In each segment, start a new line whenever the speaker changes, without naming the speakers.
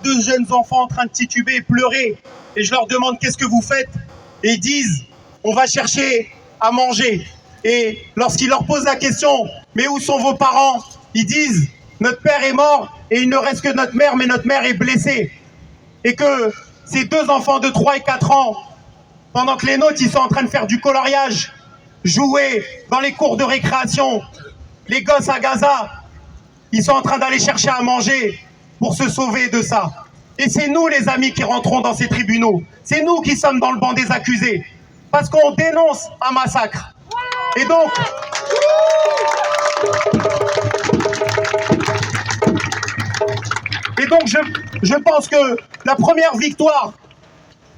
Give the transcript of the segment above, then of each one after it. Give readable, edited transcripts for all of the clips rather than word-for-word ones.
Deux jeunes enfants en train de tituber et pleurer. Et je leur demande qu'est-ce que vous faites? Et ils disent on va chercher à manger. Et lorsqu'ils leur posent la question mais où sont vos parents? Ils disent notre père est mort et il ne reste que notre mère, mais notre mère est blessée. Et que ces deux enfants de 3 et 4 ans, pendant que les nôtres ils sont en train de faire du coloriage, jouer dans les cours de récréation, les gosses à Gaza, ils sont en train d'aller chercher à manger pour se sauver de ça. Et c'est nous, les amis, qui rentrons dans ces tribunaux. C'est nous qui sommes dans le banc des accusés. Parce qu'on dénonce un massacre. Et donc... je pense que la première victoire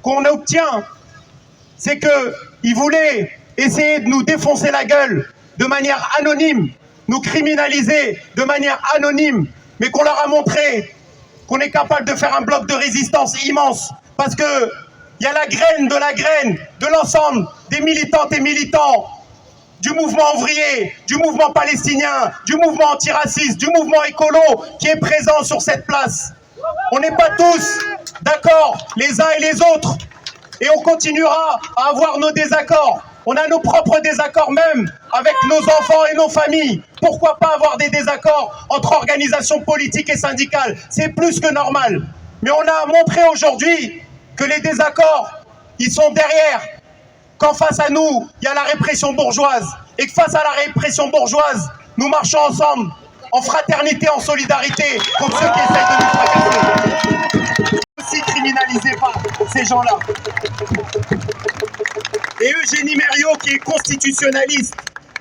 qu'on obtient, c'est qu'ils voulaient essayer de nous défoncer la gueule de manière anonyme, nous criminaliser de manière anonyme, mais qu'on leur a montré qu'on est capable de faire un bloc de résistance immense, parce que il y a la graine de l'ensemble des militantes et militants du mouvement ouvrier, du mouvement palestinien, du mouvement antiraciste, du mouvement écolo qui est présent sur cette place. On n'est pas tous d'accord les uns et les autres, et on continuera à avoir nos désaccords. On a nos propres désaccords même avec nos enfants et nos familles. Pourquoi pas avoir des désaccords entre organisations politiques et syndicales? C'est plus que normal. Mais on a montré aujourd'hui que les désaccords, ils sont derrière. Qu'en face à nous, il y a la répression bourgeoise. Et que face à la répression bourgeoise, nous marchons ensemble, en fraternité, en solidarité, contre ceux qui essaient de nous fracasser. Aussi criminalisez pas ces gens-là. Et Eugénie Mériot, qui est constitutionnaliste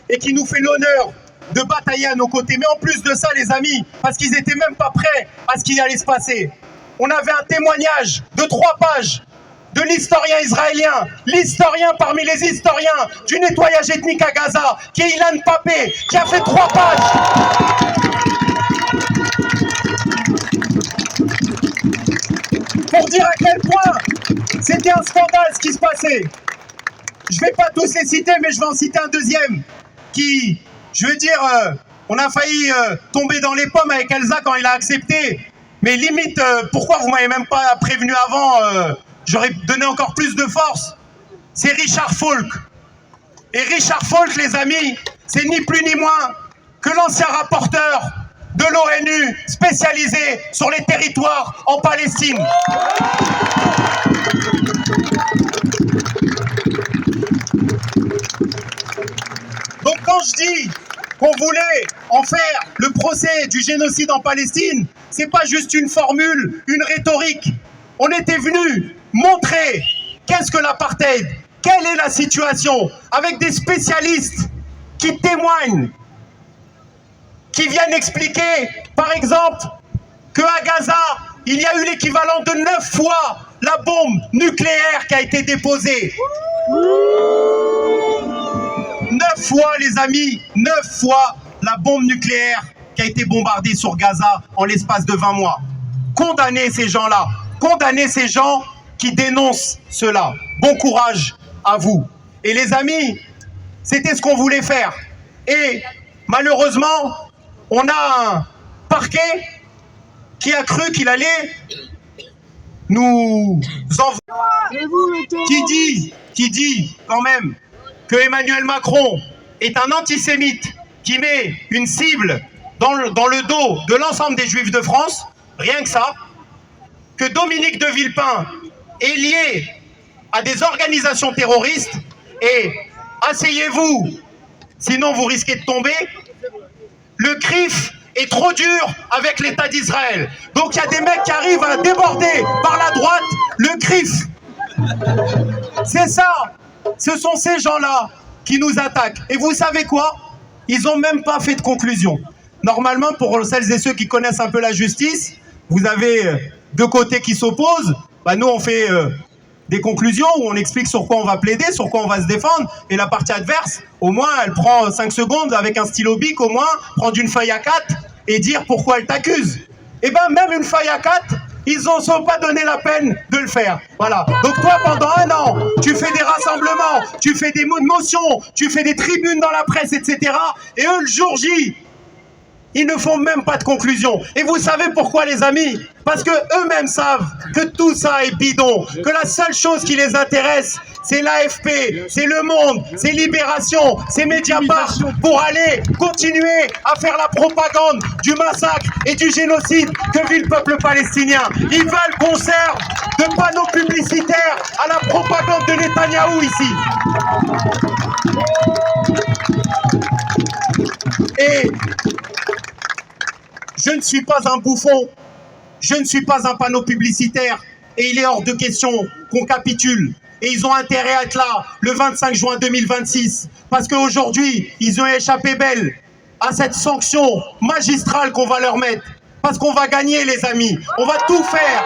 et qui nous fait l'honneur de batailler à nos côtés. Mais en plus de ça, les amis, parce qu'ils n'étaient même pas prêts à ce qui allait se passer, on avait un témoignage de 3 pages de l'historien israélien, l'historien parmi les historiens du nettoyage ethnique à Gaza, qui est Ilan Pappé, qui a fait 3 pages. Pour dire à quel point c'était un scandale ce qui se passait. Je ne vais pas tous les citer, mais je vais en citer un deuxième qui, je veux dire, on a failli tomber dans les pommes avec Elsa quand il a accepté. Mais limite, pourquoi vous ne m'avez même pas prévenu avant? J'aurais donné encore plus de force. C'est Richard Falk. Et Richard Falk, les amis, c'est ni plus ni moins que l'ancien rapporteur de l'ONU spécialisé sur les territoires en Palestine. Donc quand je dis qu'on voulait en faire le procès du génocide en Palestine, c'est pas juste une formule, une rhétorique. On était venu montrer qu'est-ce que l'apartheid, quelle est la situation, avec des spécialistes qui témoignent, qui viennent expliquer, par exemple, qu'à Gaza, il y a eu l'équivalent de 9 fois la bombe nucléaire qui a été déposée. 9 fois, les amis, 9 fois la bombe nucléaire qui a été bombardée sur Gaza en l'espace de 20 mois. Condamnez ces gens-là, condamnez ces gens qui dénoncent cela. Bon courage à vous. Et les amis, c'était ce qu'on voulait faire. Et malheureusement, on a un parquet qui a cru qu'il allait nous envoyer. Qui dit quand même que Emmanuel Macron est un antisémite qui met une cible dans le dos de l'ensemble des Juifs de France, rien que ça, que Dominique de Villepin est lié à des organisations terroristes, et asseyez-vous, sinon vous risquez de tomber, le CRIF est trop dur avec l'État d'Israël. Donc il y a des mecs qui arrivent à déborder par la droite le CRIF. C'est ça. Ce sont ces gens-là qui nous attaquent. Et vous savez quoi? Ils n'ont même pas fait de conclusion. Normalement, pour celles et ceux qui connaissent un peu la justice, vous avez 2 côtés qui s'opposent. Bah, nous, on fait des conclusions où on explique sur quoi on va plaider, sur quoi on va se défendre. Et la partie adverse, au moins, elle prend 5 secondes avec un stylo bic, au moins, prendre une feuille A4 et dire pourquoi elle t'accuse. Et bien, même une feuille A4, ils ne sont pas donné la peine de le faire. Voilà. Donc toi, pendant 1 an, tu fais des rassemblements, tu fais des motions, tu fais des tribunes dans la presse, etc. Et eux, le jour J, Ils ne font même pas de conclusion. Et vous savez pourquoi, les amis? Parce que eux-mêmes savent que tout ça est bidon, que la seule chose qui les intéresse, c'est l'AFP, c'est Le Monde, c'est Libération, c'est Mediapart, pour aller continuer à faire la propagande du massacre et du génocide que vit le peuple palestinien. Ils veulent qu'on serve de panneaux publicitaires à la propagande de Netanyahou ici. Et je ne suis pas un bouffon, je ne suis pas un panneau publicitaire, et il est hors de question qu'on capitule. Et ils ont intérêt à être là le 25 juin 2026, parce qu'aujourd'hui, ils ont échappé belle à cette sanction magistrale qu'on va leur mettre. Parce qu'on va gagner, les amis, on va tout faire.